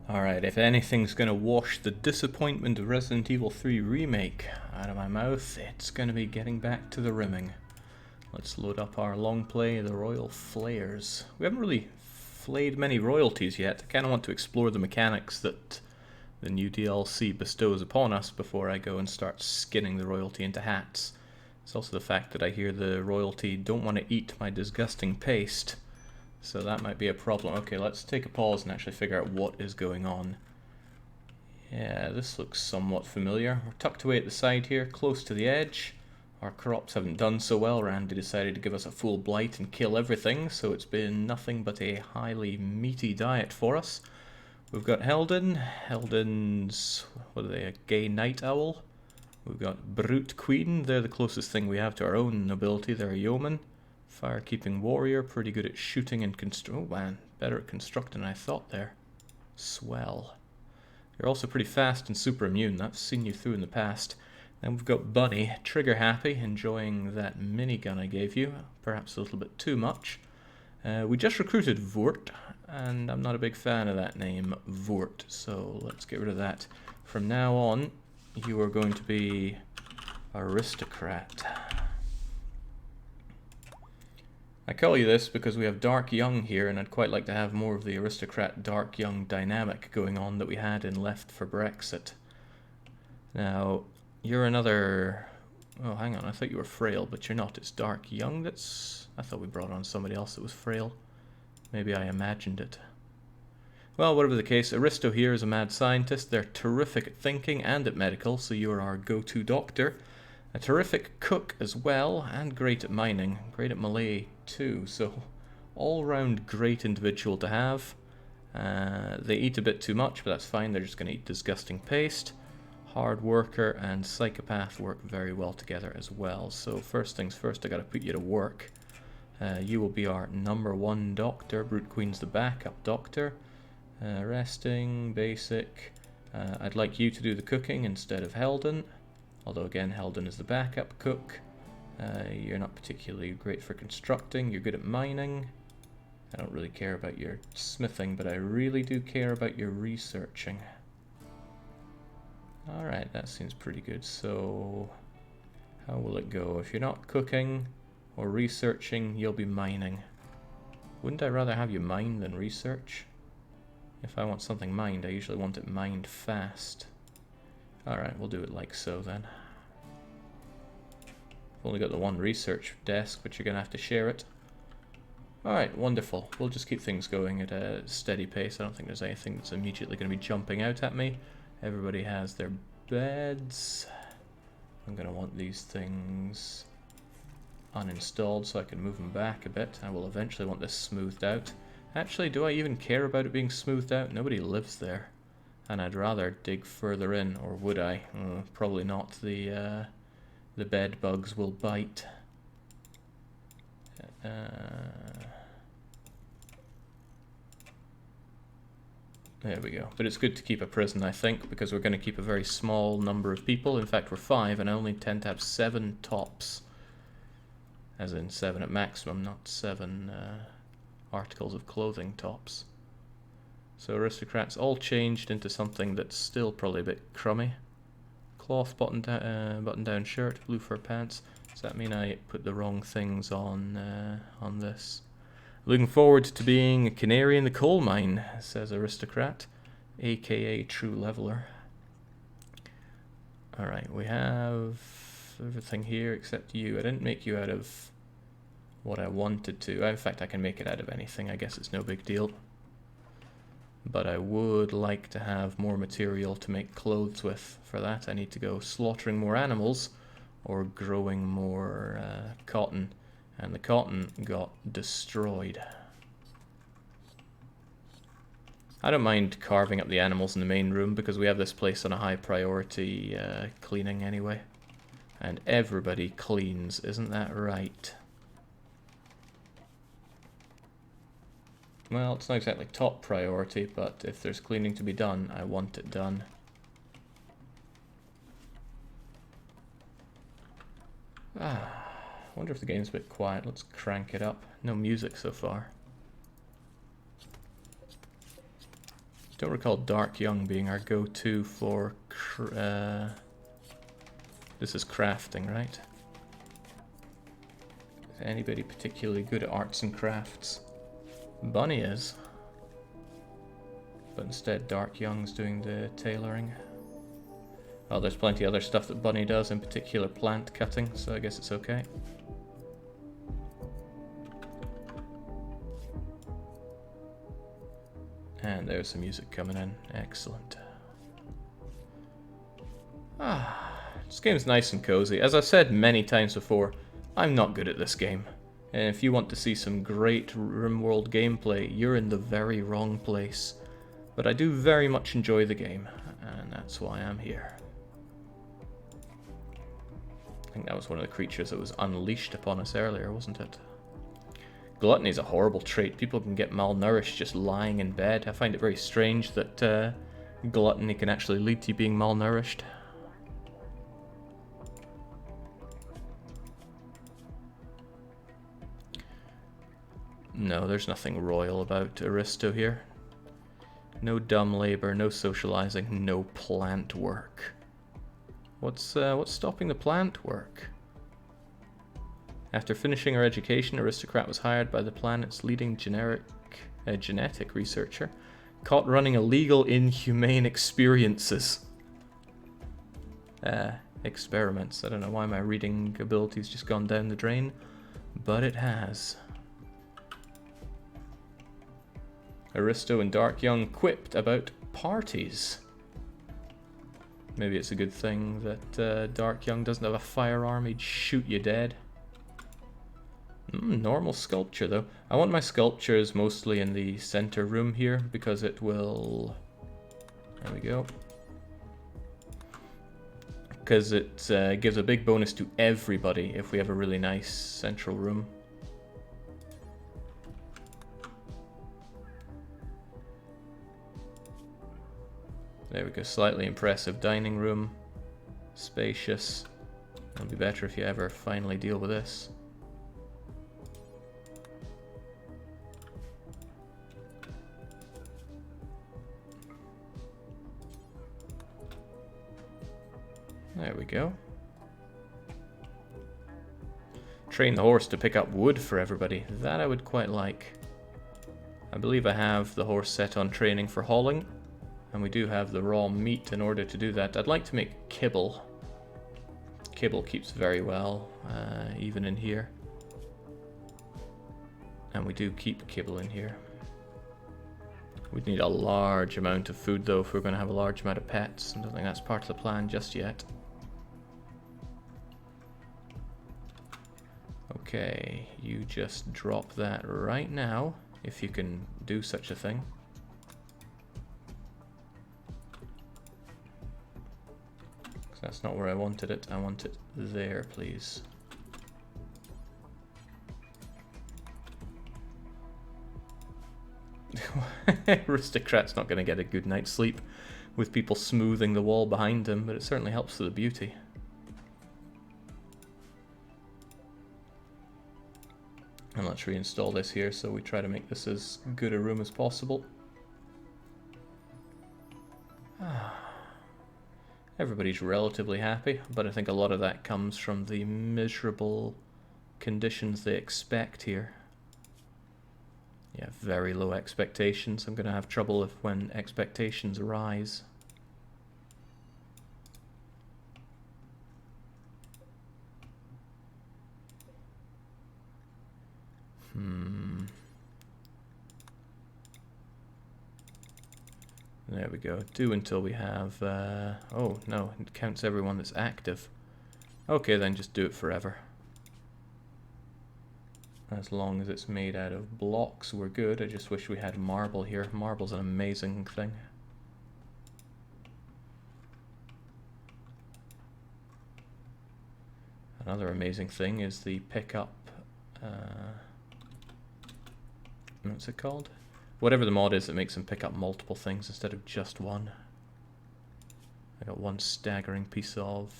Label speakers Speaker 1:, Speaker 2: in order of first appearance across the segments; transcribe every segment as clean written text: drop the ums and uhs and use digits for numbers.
Speaker 1: Alright, if anything's going to wash the disappointment of Resident Evil 3 Remake out of my mouth, it's going to be getting back to the rimming. Let's load up our long play, the Royal Flayers. We haven't really flayed many royalties yet. I kind of want to explore the mechanics that the new DLC bestows upon us before I go and start skinning the royalty into hats. It's also the fact that I hear the royalty don't want to eat my disgusting paste. So that might be a problem. Okay, let's take a pause and actually figure out what is going on. Yeah, this looks somewhat familiar. We're tucked away at the side here, close to the edge. Our crops haven't done so well. Randy decided to give us a full blight and kill everything, so it's been nothing but a highly meaty diet for us. We've got Helden. Helden's, what are they, a gay night owl? We've got Brute Queen. They're the closest thing we have to our own nobility. They're a yeoman. Firekeeping warrior, pretty good at shooting and oh man, better at constructing than I thought there. Swell. You're also pretty fast and super immune. I've seen you through in the past. Then we've got Bunny, trigger happy, enjoying that minigun I gave you, perhaps a little bit too much. We just recruited Vort, and I'm not a big fan of that name, Vort, so let's get rid of that. From now on, you are going to be Aristocrat. I call you this because we have Dark Young here, and I'd quite like to have more of the Aristocrat Dark Young dynamic going on that we had in Left for Brexit. Now, you're another... Oh, hang on, I thought you were Frail, but you're not. It's Dark Young that's... I thought we brought on somebody else that was Frail. Maybe I imagined it. Well, whatever the case, Aristo here is a mad scientist. They're terrific at thinking and at medical, so you're our go-to doctor. A terrific cook as well, and great at mining. Great at Malay too, so all-round great individual to have. They eat a bit too much, but that's fine. They're just going to eat disgusting paste. Hard worker and psychopath work very well together as well. So first things first, I got to put you to work. You will be our #1 doctor. Brute Queen's the backup doctor. Resting, basic. I'd like you to do the cooking instead of Helden. Although again, Helden is the backup cook. You're not particularly great for constructing. You're good at mining. I don't really care about your smithing, but I really do care about your researching. Alright, that seems pretty good. So, how will it go? If you're not cooking or researching, you'll be mining. Wouldn't I rather have you mine than research? If I want something mined, I usually want it mined fast. Alright, we'll do it like so then. I've only got the one research desk, but you're going to have to share it. Alright, wonderful. We'll just keep things going at a steady pace. I don't think there's anything that's immediately going to be jumping out at me. Everybody has their beds. I'm going to want these things uninstalled so I can move them back a bit. I will eventually want this smoothed out. Actually, do I even care about it being smoothed out? Nobody lives there. And I'd rather dig further in, or would I? Probably not. The bed bugs will bite. There we go. But it's good to keep a prison, I think, because we're going to keep a very small number of people. In fact, we're 5, and I only tend to have 7 tops. As in 7 at maximum, not 7 articles of clothing tops. So Aristocrats all changed into something that's still probably a bit crummy. Cloth button-down shirt, blue fur pants. Does that mean I put the wrong things on this? Looking forward to being a canary in the coal mine, says Aristocrat, aka True Leveler. Alright, we have everything here except you. I didn't make you out of what I wanted to. In fact, I can make it out of anything. I guess it's no big deal. But I would like to have more material to make clothes with. For that, I need to go slaughtering more animals or growing more cotton. And the cotton got destroyed. I don't mind carving up the animals in the main room because we have this place on a high priority cleaning anyway. And everybody cleans, isn't that right? Well, it's not exactly top priority, but if there's cleaning to be done, I want it done. I wonder if the game's a bit quiet. Let's crank it up. No music so far. Don't recall Dark Young being our go-to for... this is crafting, right? Is anybody particularly good at arts and crafts? Bunny is. But instead Dark Young's doing the tailoring. Well, there's plenty of other stuff that Bunny does, in particular plant cutting, so I guess it's okay. And there's the music coming in. Excellent. This game's nice and cozy. As I've said many times before, I'm not good at this game. And if you want to see some great RimWorld gameplay, you're in the very wrong place. But I do very much enjoy the game, and that's why I'm here. I think that was one of the creatures that was unleashed upon us earlier, wasn't it? Gluttony is a horrible trait. People can get malnourished just lying in bed. I find it very strange that gluttony can actually lead to you being malnourished. No, there's nothing royal about Aristo here. No dumb labor, no socializing, no plant work. What's stopping the plant work? After finishing her education, Aristocrat was hired by the planet's leading genetic researcher, caught running illegal, inhumane experiences. Experiments. I don't know why my reading ability's just gone down the drain, but it has. Aristo and Dark Young quipped about parties. Maybe it's a good thing that Dark Young doesn't have a firearm, he'd shoot you dead. Normal sculpture though. I want my sculptures mostly in the center room here because it will... There we go. Because it gives a big bonus to everybody if we have a really nice central room. There we go, slightly impressive dining room. Spacious. It'll be better if you ever finally deal with this. There we go. Train the horse to pick up wood for everybody. That I would quite like. I believe I have the horse set on training for hauling. And we do have the raw meat in order to do that. I'd like to make kibble. Kibble keeps very well, even in here. And we do keep kibble in here. We'd need a large amount of food though if we're going to have a large amount of pets. I don't think that's part of the plan just yet. Okay, you just drop that right now, if you can do such a thing. That's not where I wanted it. I want it there, please. Aristocrat's not going to get a good night's sleep with people smoothing the wall behind him, but it certainly helps for the beauty. And let's reinstall this here so we try to make this as good a room as possible. Everybody's relatively happy, but I think a lot of that comes from the miserable conditions they expect here. Yeah, very low expectations. I'm going to have trouble when expectations rise. There we go. Do until we have... oh, no. It counts everyone that's active. Okay, then just do it forever. As long as it's made out of blocks, we're good. I just wish we had marble here. Marble's an amazing thing. Another amazing thing is the pickup... what's it called? Whatever the mod is that makes them pick up multiple things instead of just one. I got one staggering piece of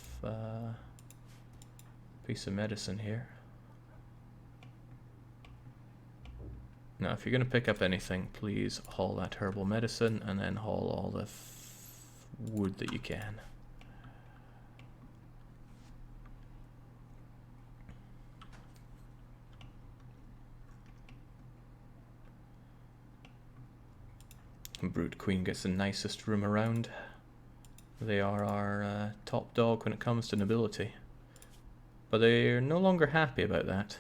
Speaker 1: medicine here. Now, if you're going to pick up anything, please haul that herbal medicine and then haul all the wood that you can. Brood Queen gets the nicest room around. They are our top dog when it comes to nobility. But they're no longer happy about that.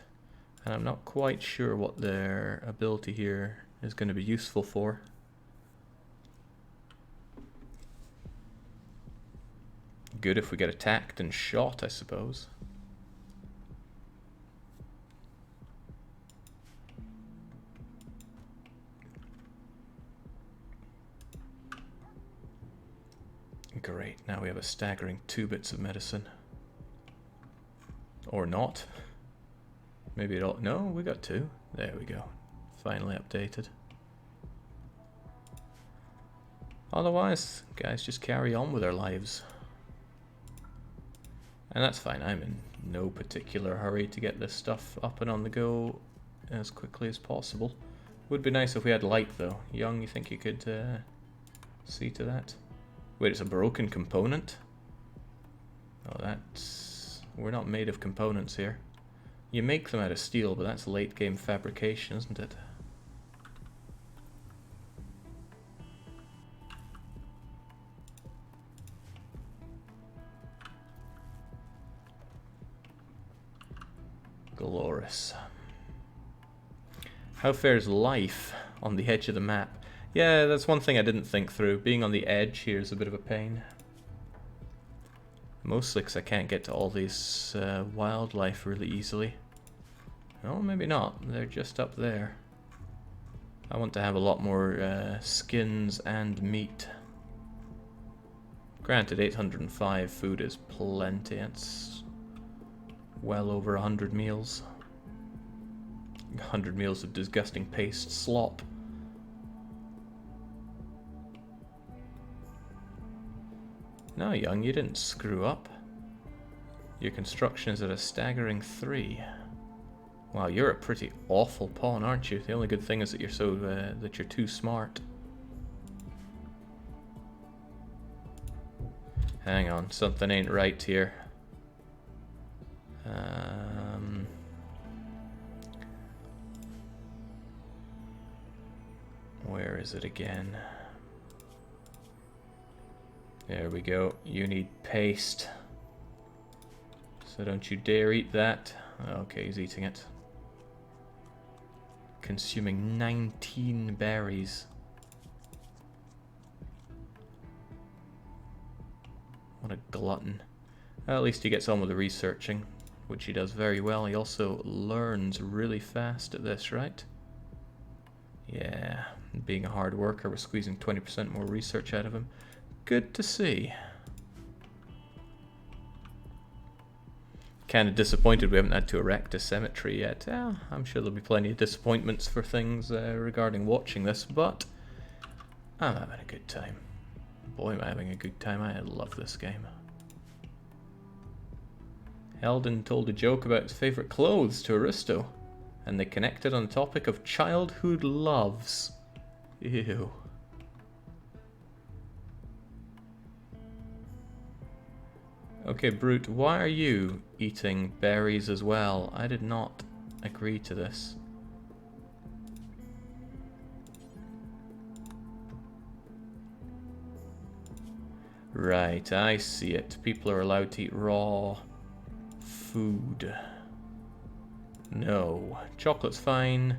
Speaker 1: And I'm not quite sure what their ability here is going to be useful for. Good if we get attacked and shot, I suppose. Great, now we have a staggering 2 bits of medicine. Or not. Maybe it all... No, we got 2. There we go. Finally updated. Otherwise, guys, just carry on with our lives. And that's fine. I'm in no particular hurry to get this stuff up and on the go as quickly as possible. Would be nice if we had light, though. Young, you think you could see to that? Wait, it's a broken component? Oh, that's... We're not made of components here. You make them out of steel, but that's late game fabrication, isn't it? Glorious. How fares life on the edge of the map? Yeah, that's one thing I didn't think through. Being on the edge here is a bit of a pain. Mostly because I can't get to all these wildlife really easily. Oh, maybe not. They're just up there. I want to have a lot more skins and meat. Granted, 805 food is plenty. It's well over 100 meals. 100 meals of disgusting paste slop. No, young, you didn't screw up. Your construction is at a staggering 3. Wow, you're a pretty awful pawn, aren't you? The only good thing is that you're so that you're too smart. Hang on, something ain't right here. Where is it again? There we go. You need paste. So don't you dare eat that. Okay, he's eating it. Consuming 19 berries. What a glutton. Well, at least he gets on with the researching, which he does very well. He also learns really fast at this, right? Yeah, being a hard worker, we're squeezing 20% more research out of him. Good to see. Kind of disappointed we haven't had to erect a cemetery yet. I'm sure there'll be plenty of disappointments for things regarding watching this, but I'm having a good time. Boy, am I having a good time. I love this game. Eldon told a joke about his favourite clothes to Aristo, and they connected on the topic of childhood loves. Ew. Okay, Brute, why are you eating berries as well? I did not agree to this. Right, I see it. People are allowed to eat raw food. No. Chocolate's fine.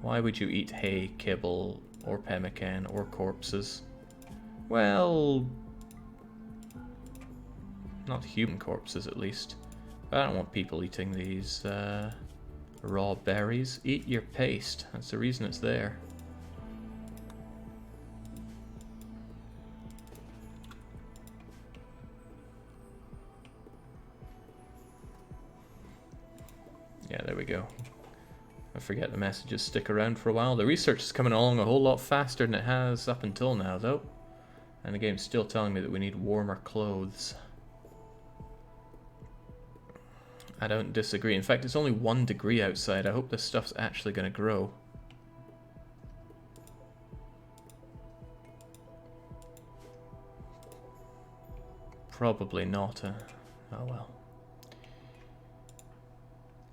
Speaker 1: Why would you eat hay, kibble, or pemmican, or corpses? Well... not human corpses, at least. I don't want people eating these raw berries. Eat your paste. That's the reason it's there. Yeah, there we go. I forget the messages stick around for a while. The research is coming along a whole lot faster than it has up until now, though. And the game's still telling me that we need warmer clothes. I don't disagree. In fact, it's only 1 degree outside. I hope this stuff's actually going to grow. Probably not. Oh well.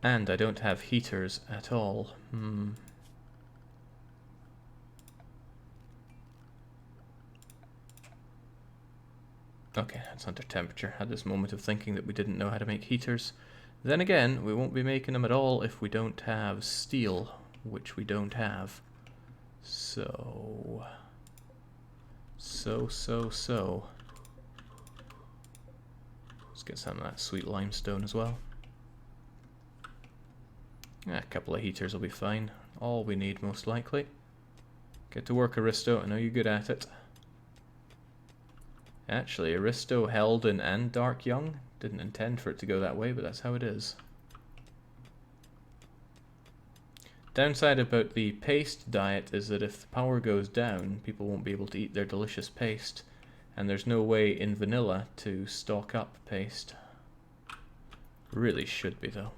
Speaker 1: And I don't have heaters at all. Okay, that's under temperature. Had this moment of thinking that we didn't know how to make heaters. Then again, we won't be making them at all if we don't have steel, which we don't have. So. Let's get some of that sweet limestone as well. A couple of heaters will be fine. All we need, most likely. Get to work, Aristo. I know you're good at it. Actually, Aristo, Helden, and Dark Young. Didn't intend for it to go that way, but that's how it is. Downside about the paste diet is that if the power goes down, people won't be able to eat their delicious paste. And there's no way in vanilla to stock up paste. Really should be, though.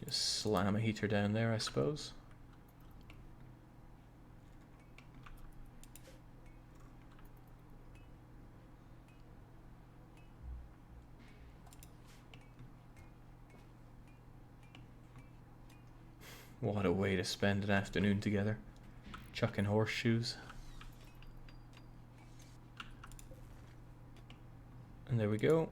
Speaker 1: Just slam a heater down there, I suppose. What a way to spend an afternoon together. Chucking horseshoes. And there we go.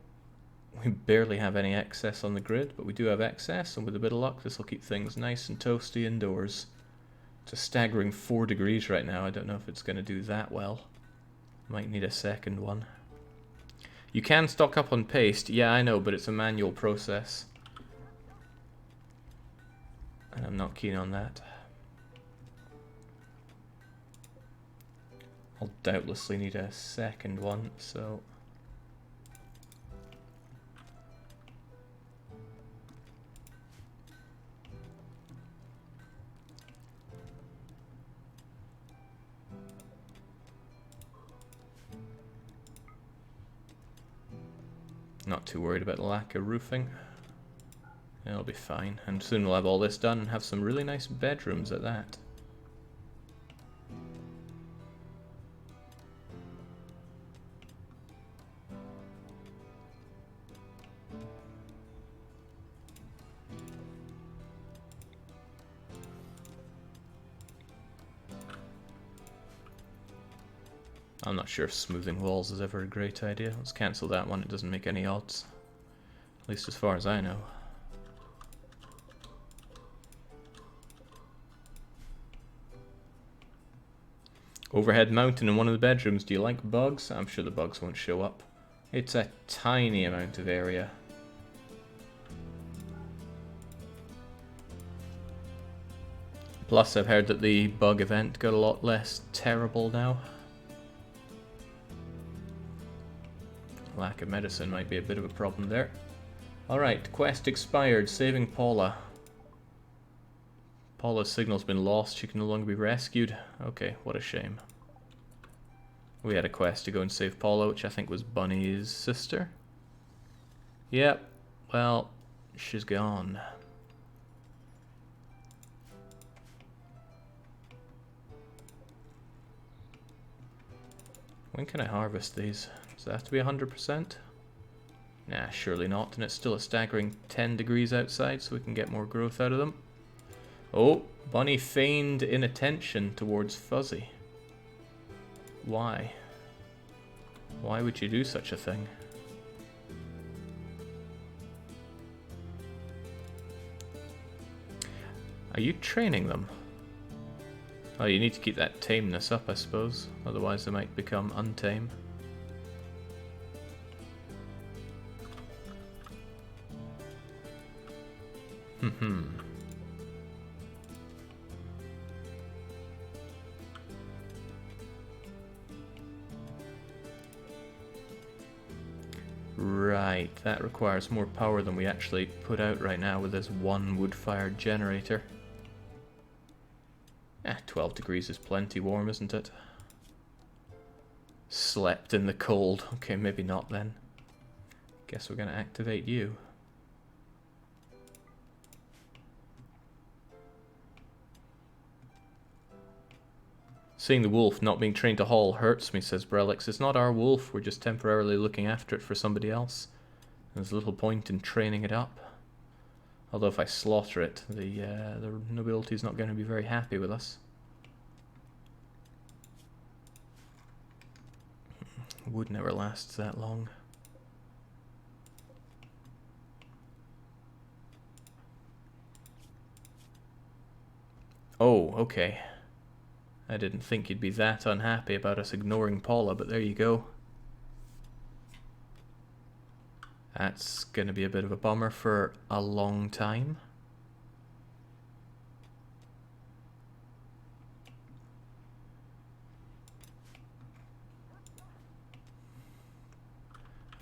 Speaker 1: We barely have any excess on the grid, but we do have excess, and with a bit of luck this will keep things nice and toasty indoors. It's a staggering 4 degrees right now. I don't know if it's going to do that well. Might need a second one. You can stock up on paste, yeah I know, but it's a manual process. And I'm not keen on that. I'll doubtlessly need a second one, so... Not too worried about the lack of roofing. It'll be fine, and soon we'll have all this done and have some really nice bedrooms at that. I'm not sure if smoothing walls is ever a great idea. Let's cancel that one, it doesn't make any odds. At least as far as I know. Overhead mountain in one of the bedrooms. Do you like bugs? I'm sure the bugs won't show up. It's a tiny amount of area. Plus I've heard that the bug event got a lot less terrible now. Lack of medicine might be a bit of a problem there. Alright, quest expired, saving Paula. Paula's signal's been lost, she can no longer be rescued. Okay, what a shame. We had a quest to go and save Paula, which I think was Bunny's sister. Yep, well, she's gone. When can I harvest these? Does that have to be 100%? Nah, surely not, and it's still a staggering 10 degrees outside, so we can get more growth out of them. Oh, Bunny feigned inattention towards Fuzzy. Why? Why would you do such a thing? Are you training them? Oh, you need to keep that tameness up, I suppose. Otherwise they might become untame. Right, that requires more power than we actually put out right now with this one wood-fired generator. 12 degrees is plenty warm, isn't it? Slept in the cold. Okay, maybe not then. Guess we're gonna activate you. Seeing the wolf not being trained to haul hurts me, says Brelix. It's not our wolf, we're just temporarily looking after it for somebody else. There's little point in training it up. Although if I slaughter it, the nobility's not going to be very happy with us. Wood never lasts that long. Oh, okay. I didn't think you'd be that unhappy about us ignoring Paula, but there you go. That's going to be a bit of a bummer for a long time.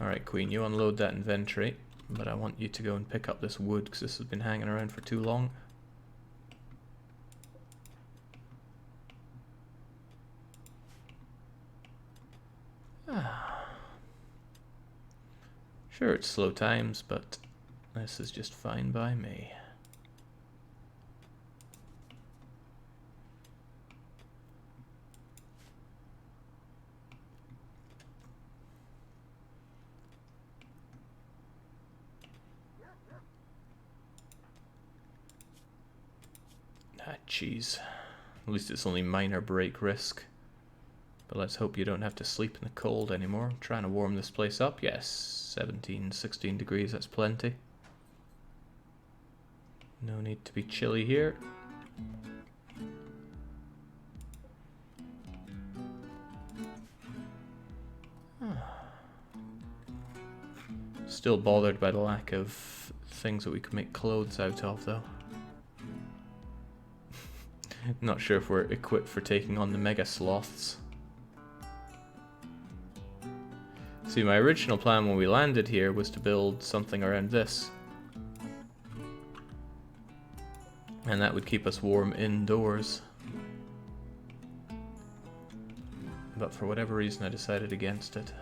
Speaker 1: Alright, Queen, you unload that inventory, but I want you to go and pick up this wood because this has been hanging around for too long. Sure, it's slow times, but this is just fine by me. Ah, jeez. At least it's only minor break risk. But let's hope you don't have to sleep in the cold anymore. I'm trying to warm this place up. Yes, 17, 16 degrees, that's plenty. No need to be chilly here. Still bothered by the lack of things that we could make clothes out of, though. Not sure if we're equipped for taking on the mega sloths. See, my original plan when we landed here was to build something around this. And that would keep us warm indoors. But for whatever reason I decided against it.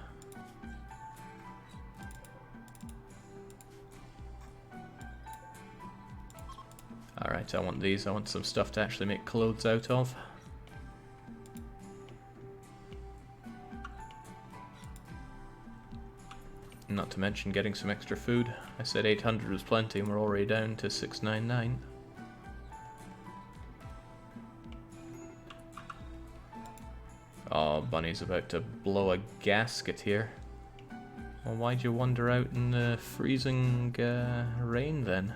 Speaker 1: Alright, I want these. I want some stuff to actually make clothes out of. Not to mention getting some extra food. I said 800 was plenty and we're already down to 699. Oh, Bunny's about to blow a gasket here. Well, why'd you wander out in the freezing rain then?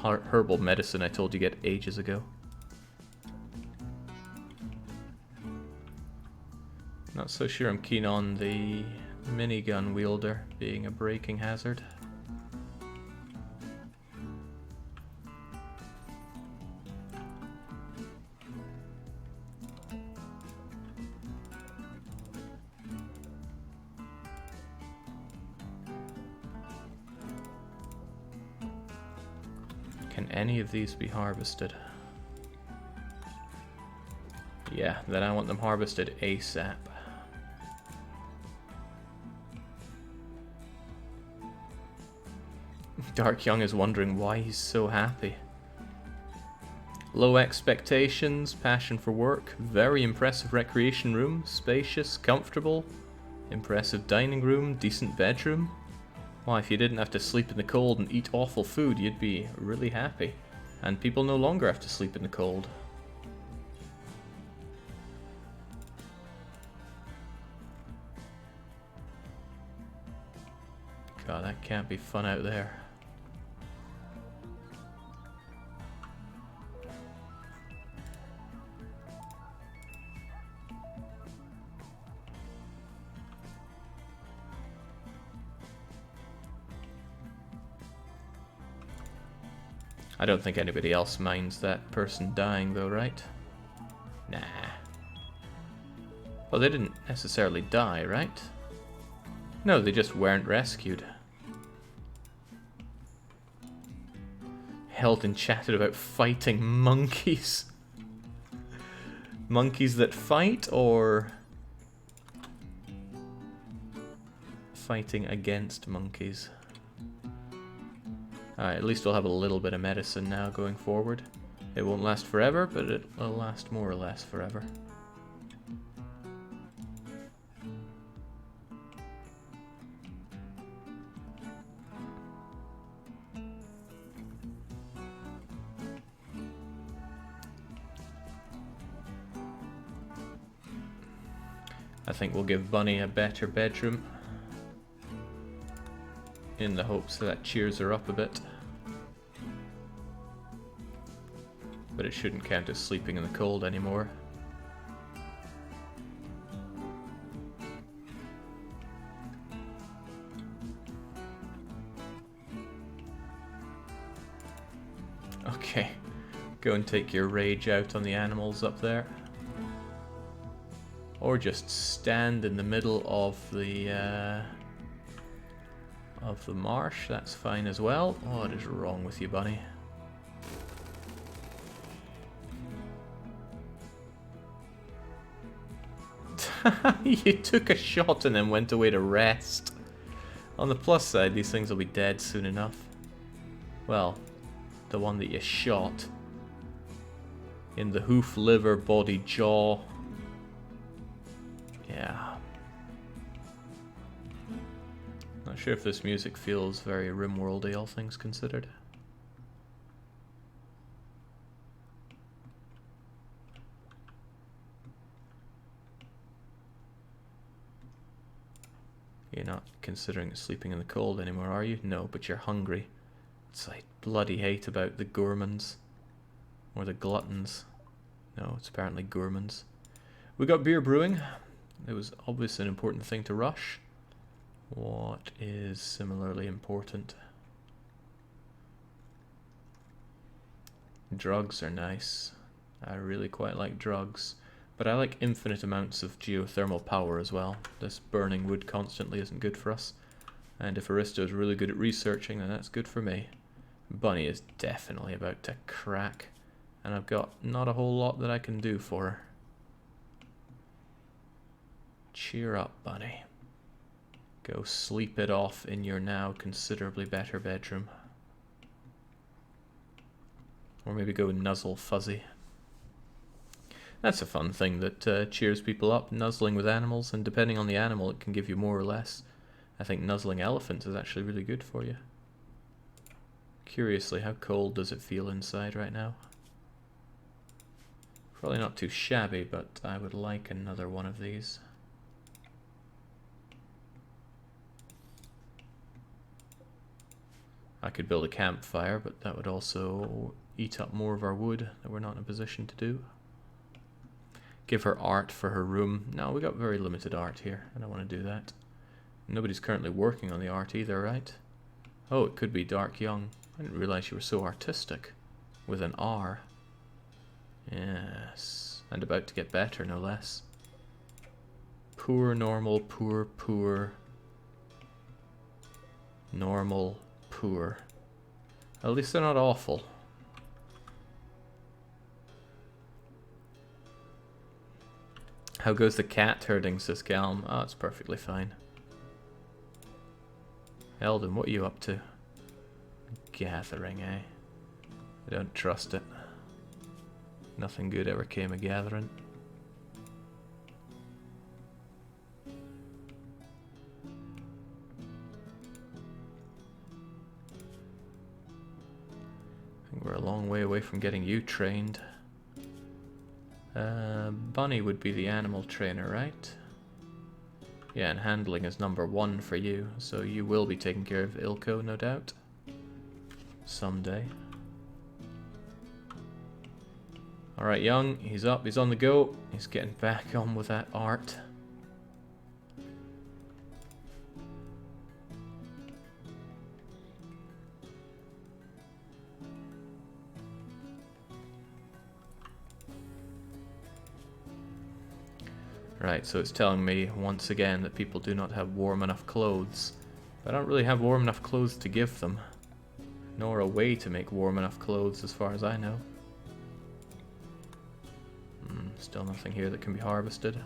Speaker 1: Herbal medicine I told you get ages ago. Not so sure I'm keen on the minigun wielder being a braking hazard. Can any of these be harvested? Yeah, then I want them harvested ASAP. Dark Young is wondering why he's so happy. Low expectations, passion for work, very impressive recreation room, spacious, comfortable, impressive dining room, decent bedroom. Why, if you didn't have to sleep in the cold and eat awful food, you'd be really happy. And people no longer have to sleep in the cold. God, that can't be fun out there. I don't think anybody else minds that person dying though, right? Nah. Well, they didn't necessarily die, right? No, they just weren't rescued. Held and chatted about fighting monkeys. Monkeys that fight, or fighting against monkeys. Alright, at least we'll have a little bit of medicine now going forward. It won't last forever, but it will last more or less forever. I think we'll give Bunny a better bedroom in the hopes that cheers her up a bit. But it shouldn't count as sleeping in the cold anymore. Okay, go and take your rage out on the animals up there. Or just stand in the middle of the marsh, that's fine as well. What is wrong with you, Bunny? You took a shot and then went away to rest. On the plus side, these things will be dead soon enough. Well, the one that you shot. In the hoof, liver, body, jaw. Yeah. Not sure if this music feels very RimWorld-y, all things considered. You're not considering sleeping in the cold anymore, are you? No, but you're hungry. It's like bloody hate about the gourmands. Or the gluttons. No, it's apparently gourmands. We got beer brewing. It was obviously an important thing to rush. What is similarly important? Drugs are nice. I really quite like drugs. But I like infinite amounts of geothermal power as well. This burning wood constantly isn't good for us. And if Aristo is really good at researching, then that's good for me. Bunny is definitely about to crack. And I've got not a whole lot that I can do for her. Cheer up, Bunny. Go sleep it off in your now considerably better bedroom. Or maybe go nuzzle Fuzzy. That's a fun thing that cheers people up, nuzzling with animals, and depending on the animal it can give you more or less. I think nuzzling elephants is actually really good for you. Curiously, how cold does it feel inside right now? Probably not too shabby, but I would like another one of these. I could build a campfire, but that would also eat up more of our wood that we're not in a position to do. Give her art for her room. No, we got very limited art here. I don't want to do that. Nobody's currently working on the art either, right? Oh, it could be Dark Young. I didn't realize you were so artistic. With an R. Yes. And about to get better, no less. Poor, normal, poor, poor. Normal, poor. At least they're not awful. How goes the cat herding, says Galm? Oh, it's perfectly fine. Eldon, what are you up to? Gathering, eh? I don't trust it. Nothing good ever came of gathering. I think we're a long way away from getting you trained. Bunny would be the animal trainer, right? Yeah, and handling is number 1 for you, so you will be taking care of Ilko, no doubt. Someday. Alright, Young, he's up, he's on the go. He's getting back on with that art. Right, so it's telling me once again that people do not have warm enough clothes. But I don't really have warm enough clothes to give them. Nor a way to make warm enough clothes as far as I know. Still nothing here that can be harvested.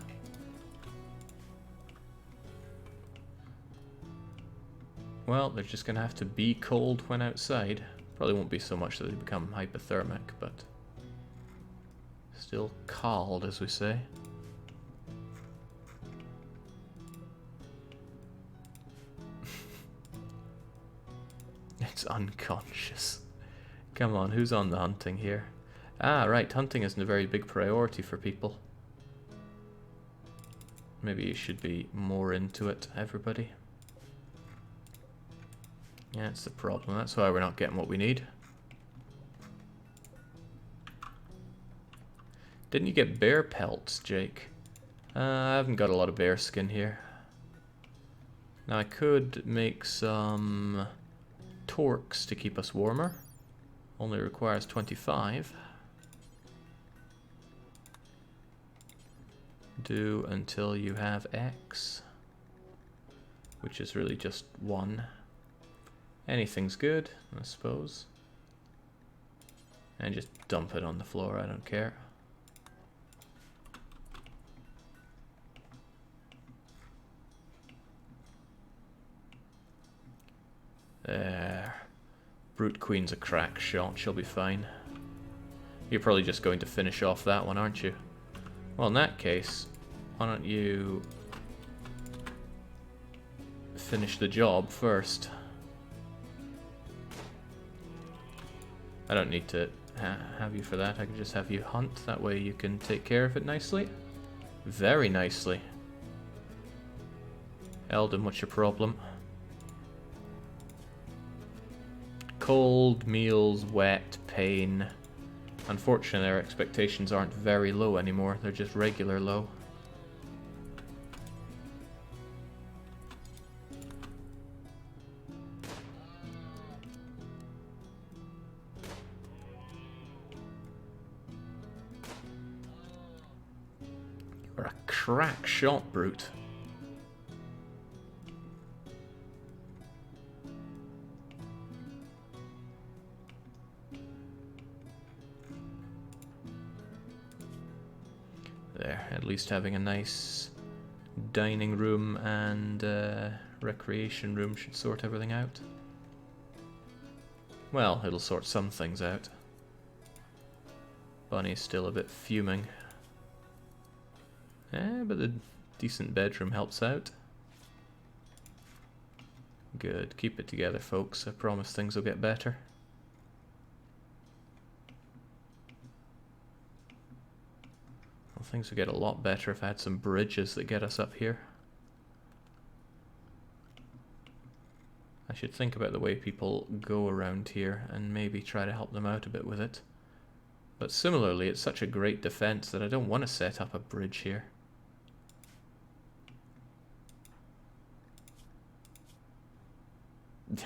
Speaker 1: Well, they're just going to have to be cold when outside. Probably won't be so much that they become hypothermic, but still cold, as we say. It's unconscious. Come on, who's on the hunting here? Ah, right, hunting isn't a very big priority for people. Maybe you should be more into it, everybody. Yeah, that's the problem. That's why we're not getting what we need. Didn't you get bear pelts, Jake? I haven't got a lot of bear skin here. Now I could make some torques to keep us warmer. Only requires 25. Do until you have X, which is really just 1. Anything's good, I suppose. And just dump it on the floor, I don't care. There. Brute Queen's a crack shot, she'll be fine. You're probably just going to finish off that one, aren't you? Well, in that case, why don't you finish the job first? I don't need to have you for that, I can just have you hunt, that way you can take care of it nicely. Very nicely. Eldon, what's your problem? Cold, meals, wet, pain. Unfortunately, our expectations aren't very low anymore, they're just regular low. You're a crack shot, Brute. There, at least having a nice dining room and recreation room should sort everything out. Well, it'll sort some things out. Bunny's still a bit fuming. But the decent bedroom helps out. Good, keep it together, folks. I promise things will get better. Well, things would get a lot better if I had some bridges that get us up here. I should think about the way people go around here and maybe try to help them out a bit with it. But similarly, it's such a great defense that I don't want to set up a bridge here.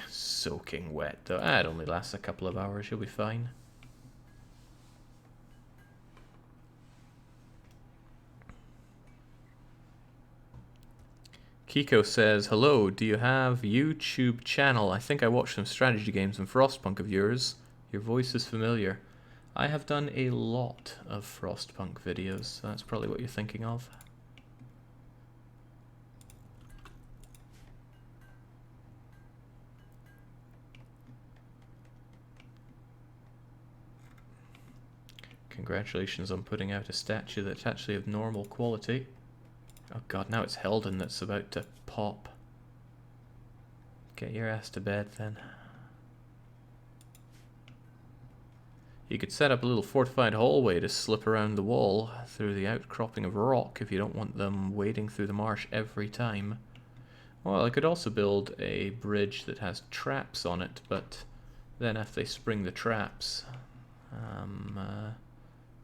Speaker 1: Soaking wet though. It only lasts a couple of hours, you'll be fine. Kiko says, hello, do you have YouTube channel? I think I watched some strategy games and Frostpunk of yours. Your voice is familiar. I have done a lot of Frostpunk videos, so that's probably what you're thinking of. Congratulations on putting out a statue that's actually of normal quality. Oh god, now it's Heldon that's about to pop. Get your ass to bed then. You could set up a little fortified hallway to slip around the wall through the outcropping of rock if you don't want them wading through the marsh every time. Well, I could also build a bridge that has traps on it, but then if they spring the traps,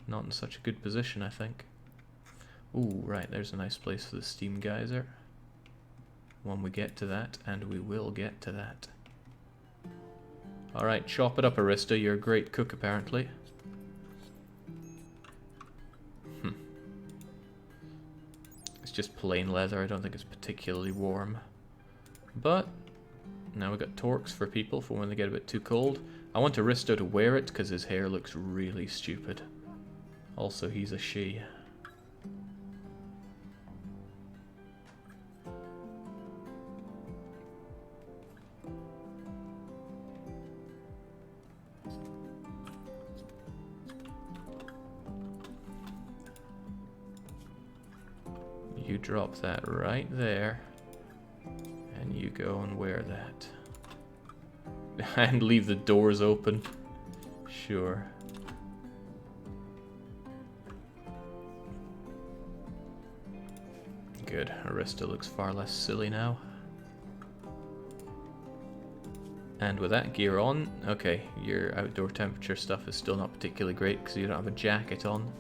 Speaker 1: not in such a good position, I think. Ooh, right, there's a nice place for the steam geyser. When we get to that, and we will get to that. Alright, chop it up, Arista. You're a great cook, apparently. It's just plain leather. I don't think it's particularly warm. But now we've got torques for people for when they get a bit too cold. I want Aristo to wear it because his hair looks really stupid. Also, he's a she. You drop that right there. And you go and wear that. And leave the doors open. Sure. Good. Arista looks far less silly now. And with that gear on, okay, your outdoor temperature stuff is still not particularly great because you don't have a jacket on.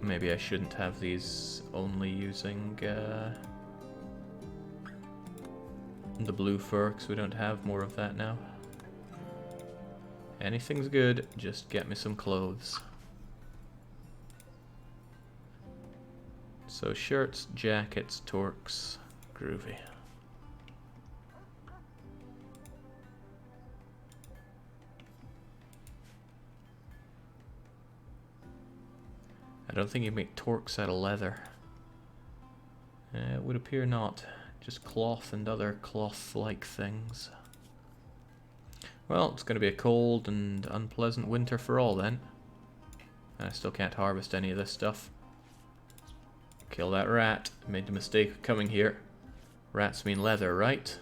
Speaker 1: Maybe I shouldn't have these only using the blue fur because we don't have more of that now. Anything's good, just get me some clothes. So shirts, jackets, torques, groovy. I don't think you make torques out of leather. It would appear not. Just cloth and other cloth-like things. Well, it's going to be a cold and unpleasant winter for all then. And I still can't harvest any of this stuff. Kill that rat. Made the mistake of coming here. Rats mean leather, right?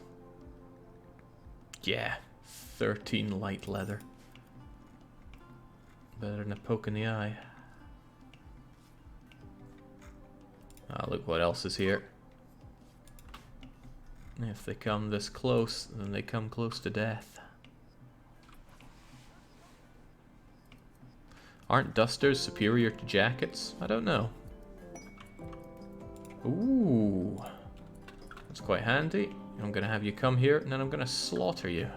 Speaker 1: Yeah, 13 light leather. Better than a poke in the eye. Ah, look what else is here. If they come this close, then they come close to death. Aren't dusters superior to jackets? I don't know. Ooh. That's quite handy. I'm gonna have you come here, and then I'm gonna slaughter you.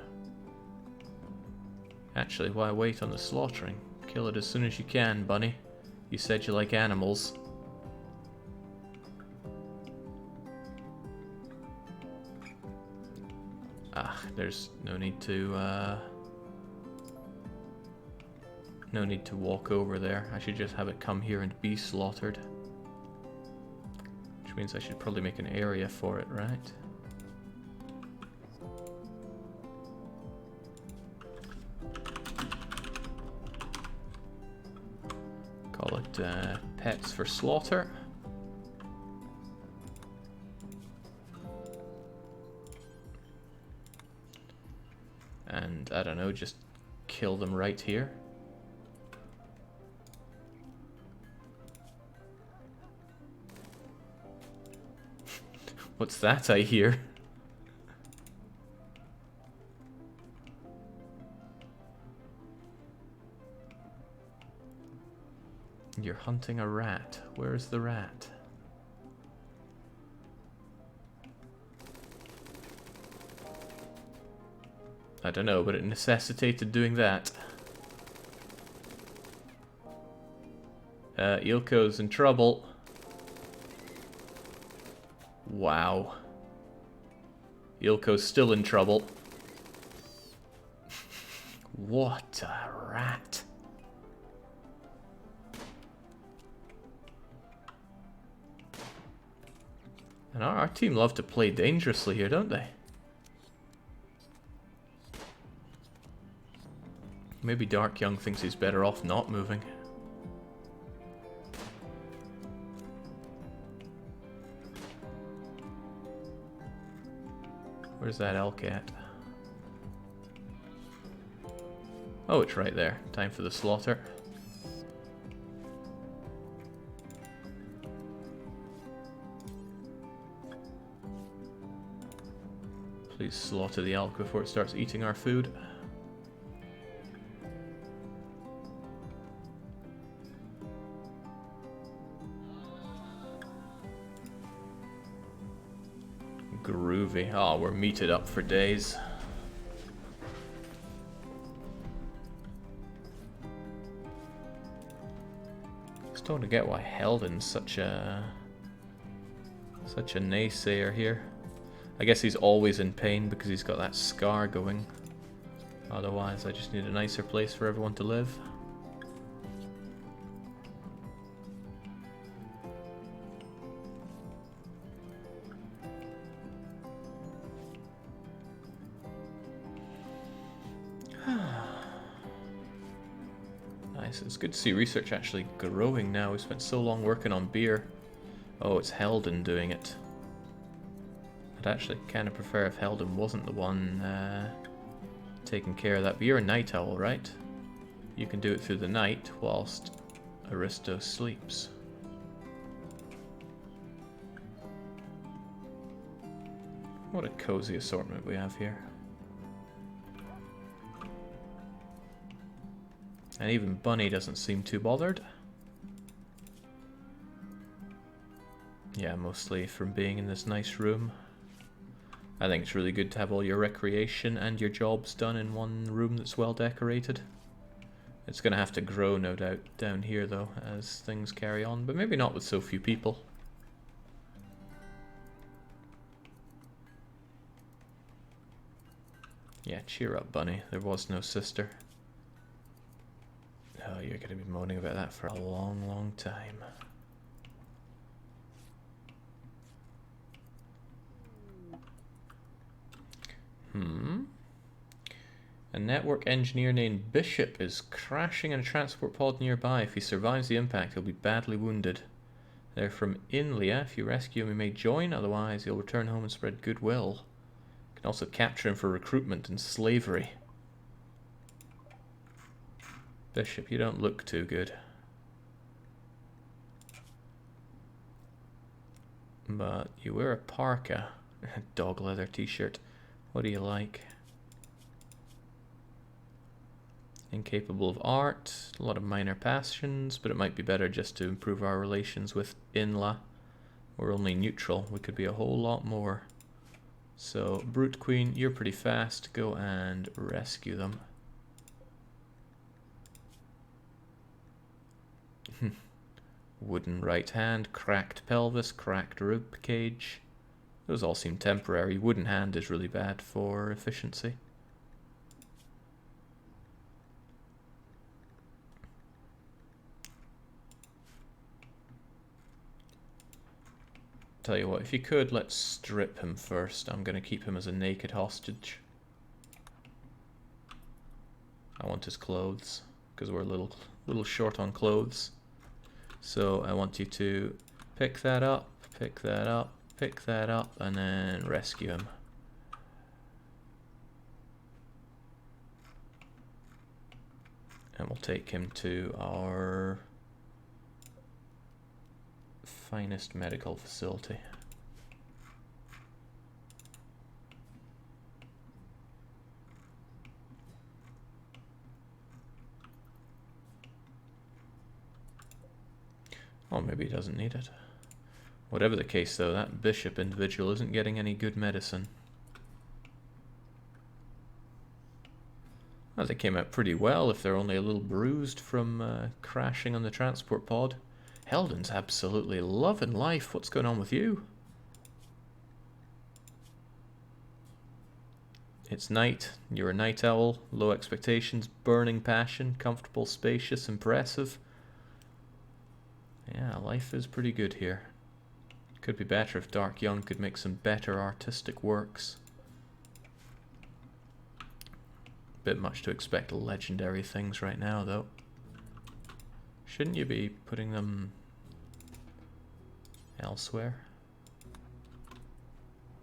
Speaker 1: Actually, why wait on the slaughtering? Kill it as soon as you can, bunny. You said you like animals. Ah, there's no need to walk over there. I should just have it come here and be slaughtered. Which means I should probably make an area for it, right? Call it pets for slaughter. And I don't know, just kill them right here. What's that I hear? You're hunting a rat. Where's the rat? I don't know, but it necessitated doing that. Ilko's in trouble. Wow. Ilko's still in trouble. What a rat. And our team love to play dangerously here, don't they? Maybe Dark Young thinks he's better off not moving. Where's that elk at? Oh, it's right there. Time for the slaughter. Please slaughter the elk before it starts eating our food. Groovy. Oh, we're meated up for days. Just don't get why Heldon's such a naysayer here. I guess he's always in pain because he's got that scar going. Otherwise, I just need a nicer place for everyone to live. Nice. It's good to see research actually growing now. We spent so long working on beer. Oh, it's Helden doing it. I'd actually kind of prefer if Helden wasn't the one taking care of that. But you're a night owl, right? You can do it through the night whilst Aristo sleeps. What a cozy assortment we have here. And even Bunny doesn't seem too bothered. Yeah, mostly from being in this nice room. I think it's really good to have all your recreation and your jobs done in one room that's well decorated. It's going to have to grow, no doubt, down here though, as things carry on, but maybe not with so few people. Yeah, cheer up, Bunny. There was no sister. Oh, you're going to be moaning about that for a long, long time. A network engineer named Bishop is crashing in a transport pod nearby. If he survives the impact, he'll be badly wounded. They're from Inlia. If you rescue him, he may join. Otherwise, he'll return home and spread goodwill. You can also capture him for recruitment and slavery. Bishop, you don't look too good. But you wear a parka. A dog leather t-shirt. What do you like? Incapable of art, a lot of minor passions, but it might be better just to improve our relations with Inla. We're only neutral, we could be a whole lot more. So, Brute Queen, you're pretty fast, go and rescue them. Wooden right hand, cracked pelvis, cracked rib cage. Those all seem temporary. Wooden hand is really bad for efficiency. Tell you what, if you could, let's strip him first. I'm going to keep him as a naked hostage. I want his clothes, because we're a little short on clothes. So I want you to pick that up, pick that up, pick that up, and then rescue him. And we'll take him to our finest medical facility. Or maybe he doesn't need it. Whatever the case though, that Bishop individual isn't getting any good medicine. Well, they came out pretty well if they're only a little bruised from crashing on the transport pod. Helden's absolutely loving life. What's going on with you? It's night. You're a night owl. Low expectations, burning passion, comfortable, spacious, impressive. Yeah, life is pretty good here. Could be better if Dark Young could make some better artistic works. Bit much to expect legendary things right now, though. Shouldn't you be putting them elsewhere?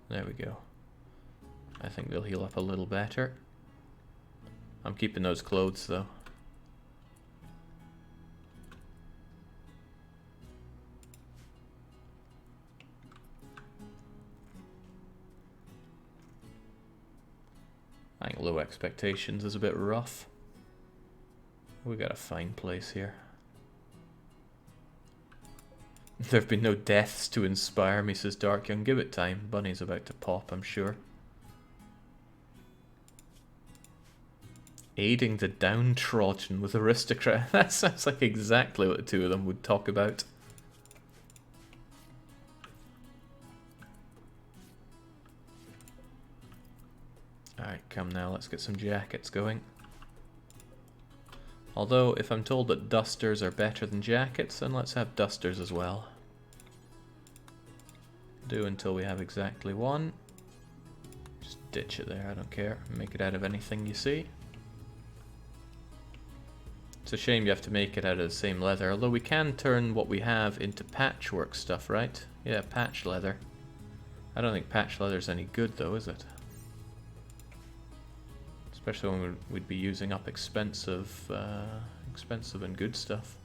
Speaker 1: There we go. I think they'll heal up a little better. I'm keeping those clothes, though. I think low expectations is a bit rough. We got a fine place here. There have been no deaths to inspire me, says Dark Young. Give it time. Bunny's about to pop, I'm sure. Aiding the downtrodden with aristocrat. That sounds like exactly what the two of them would talk about. Alright, come now, let's get some jackets going. Although, if I'm told that dusters are better than jackets, then let's have dusters as well. Do until we have exactly one. Just ditch it there, I don't care. Make it out of anything you see. It's a shame you have to make it out of the same leather, although we can turn what we have into patchwork stuff, right? Yeah, patch leather. I don't think patch leather's any good though, is it? Especially when we'd be using up expensive and good stuff.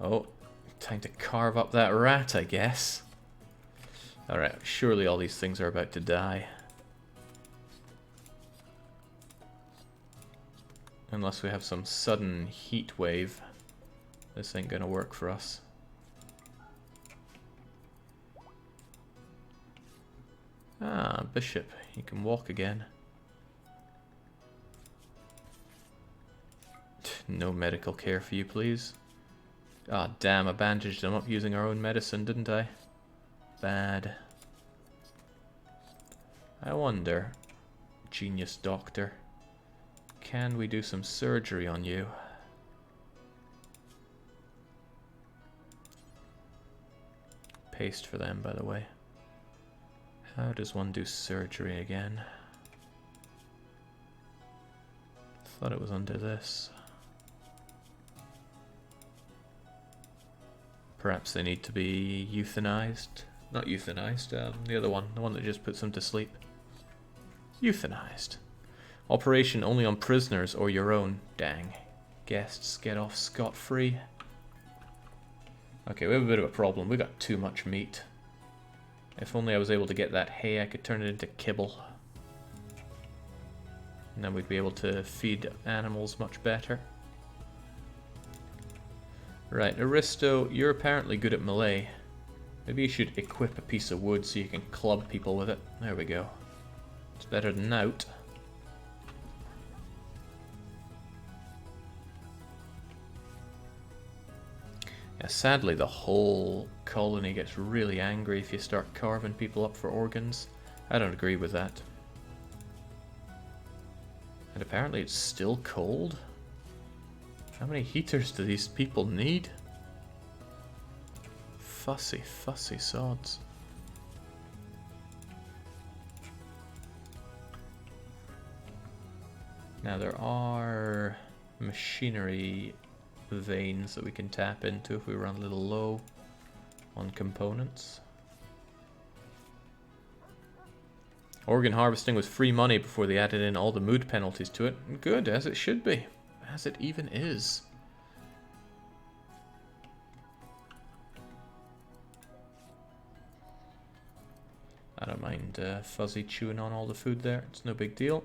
Speaker 1: Oh, time to carve up that rat, I guess. Alright, surely all these things are about to die. Unless we have some sudden heat wave. This ain't gonna work for us. Ah, Bishop, you can walk again. No medical care for you, please. Ah, damn, I bandaged him up using our own medicine, didn't I? Bad. I wonder, genius doctor, can we do some surgery on you? Paste for them, by the way. How does one do surgery again? Thought it was under this. Perhaps they need to be euthanized. Not euthanized, the other one. The one that just puts them to sleep. Euthanized. Operation only on prisoners or your own. Dang. Guests get off scot-free. Okay, we have a bit of a problem. We got too much meat. If only I was able to get that hay, I could turn it into kibble. And then we'd be able to feed animals much better. Right, Aristo, you're apparently good at melee. Maybe you should equip a piece of wood so you can club people with it. There we go. It's better than out. Yeah, sadly, the whole colony gets really angry if you start carving people up for organs. I don't agree with that. And apparently it's still cold? How many heaters do these people need? Fussy, fussy sods. Now there are machinery veins that we can tap into if we run a little low on components. Organ harvesting was free money before they added in all the mood penalties to it. Good, as it should be. As it even is. I don't mind Fuzzy chewing on all the food there. It's no big deal.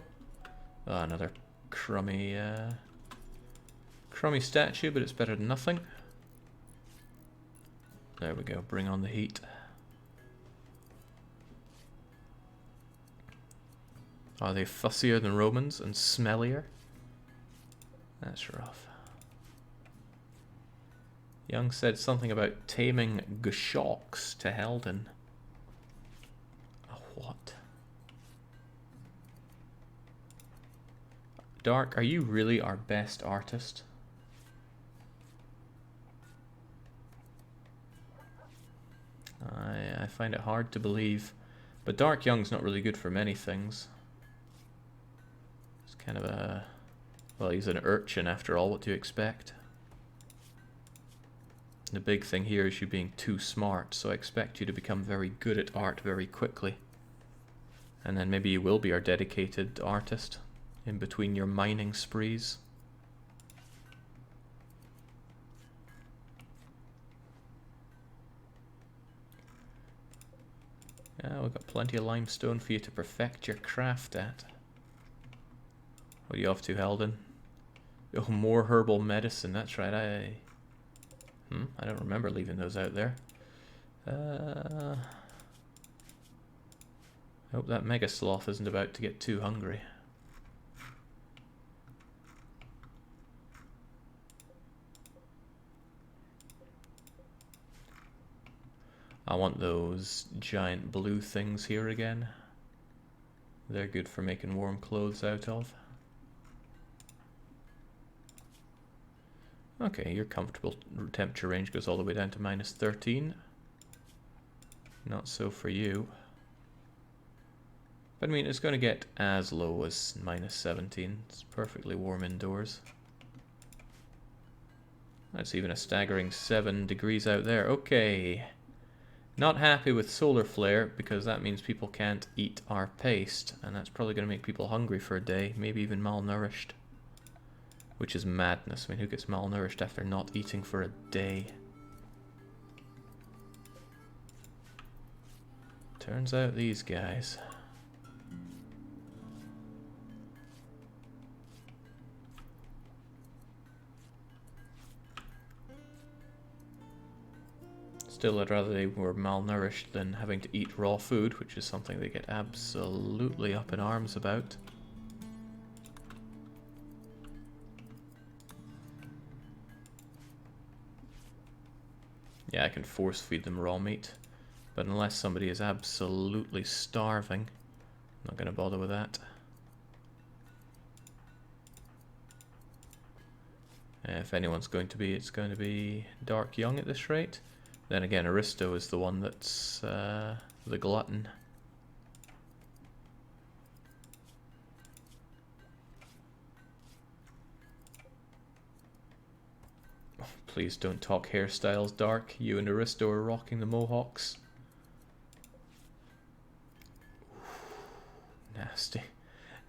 Speaker 1: Oh, another crummy statue, but it's better than nothing. There we go. Bring on the heat. Are they fussier than Romans and smellier? That's rough. Young said something about taming Gashocks to Helden. A what? Dark, are you really our best artist? I find it hard to believe. But Dark Young's not really good for many things. It's kind of a... Well, he's an urchin after all, what do you expect? The big thing here is you being too smart, so I expect you to become very good at art very quickly. And then maybe you will be our dedicated artist in between your mining sprees. Yeah, we've got plenty of limestone for you to perfect your craft at. What are you off to, Helden? Oh, more herbal medicine, that's right, I don't remember leaving those out there. I hope that mega sloth isn't about to get too hungry. I want those giant blue things here again. They're good for making warm clothes out of. Okay, your comfortable temperature range goes all the way down to -13. Not so for you. But I mean, it's going to get as low as -17. It's perfectly warm indoors. That's even a staggering 7 degrees out there. Okay. Not happy with solar flare, because that means people can't eat our paste, and that's probably going to make people hungry for a day, maybe even malnourished. Which is madness. I mean, who gets malnourished after not eating for a day? Turns out these guys. Still, I'd rather they were malnourished than having to eat raw food, which is something they get absolutely up in arms about. Yeah, I can force feed them raw meat, but unless somebody is absolutely starving, I'm not going to bother with that. If anyone's going to be, it's going to be Dark Young at this rate. Then again, Aristo is the one that's the glutton. Oh, please don't talk hairstyles, Dark. You and Aristo are rocking the mohawks. Nasty.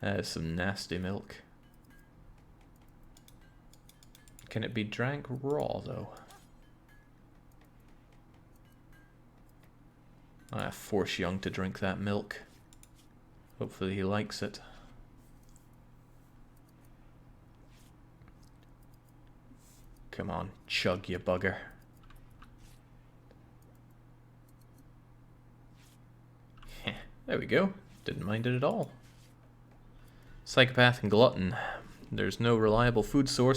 Speaker 1: That is some nasty milk. Can it be drank raw, though? I force Young to drink that milk. Hopefully he likes it. Come on, chug, you bugger. There we go. Didn't mind it at all. Psychopath and glutton. There's no reliable food source